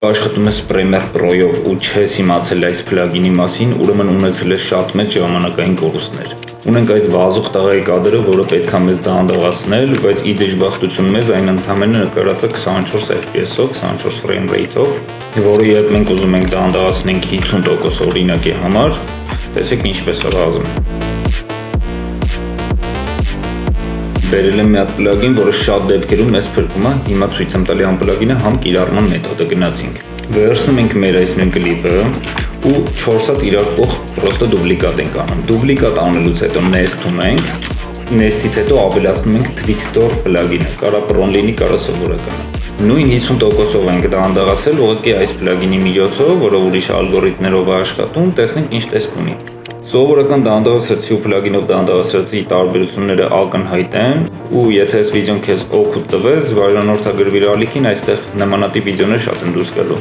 Աշխատում ես Premiere Pro-ով ու չես իմացել այս plugin-ի մասին, ուրեմն ունեցել ես շատ մեծ ժամանակային կորուստներ։ Ունենք այս վազող տղայի կադրը, որը պետք է մեզ դանդաղացնել, բայց ի դժբախտություն մեզ այն ընդամենը նկարած է 24 FPS-ով, 24 frame rate-ով, որը երբ մենք ուզում ենք դանդաղացնենք 50% օրինակի համար, տեսեք ինչպես է վազում։ Բերել եմ մի հատ plugin, որը շատ դեպքերում մեզ փրկում է, հիմա ցույց եմ տալի այն plugin-ը համ կիրառման մեթոդը գնացինք։ Վերցնում ենք մեր այս նույն կլիպը ու 4 հատ իրար պրոստը դուպլիկատ ենք անում։ Դուպլիկատ անելուց հետո nest-ում ենք, nest-ից հետո ավելացնում ենք Twixtor plugin-ը, կարա Pro-ն լինի, կարա սովորականը։ Նույն 50%-ով ենք դանդաղացել, ուղղակի այս plugin-ի միջոցով, որը ուրիշ ալգորիթմներով է աշխատում, տեսնենք ինչ տեսք ունի։ Սովորական դանդաղացրծի ու plugin-ով դանդաղացրծի տարբերությունները ակնհայտ են, ու եթե այս վիդեոն քեզ օգուտ տվեց, վարժանորդագրվիր ալիքին, այստեղ նմանատիպ վիդեոներ շատ են դուրս գալու։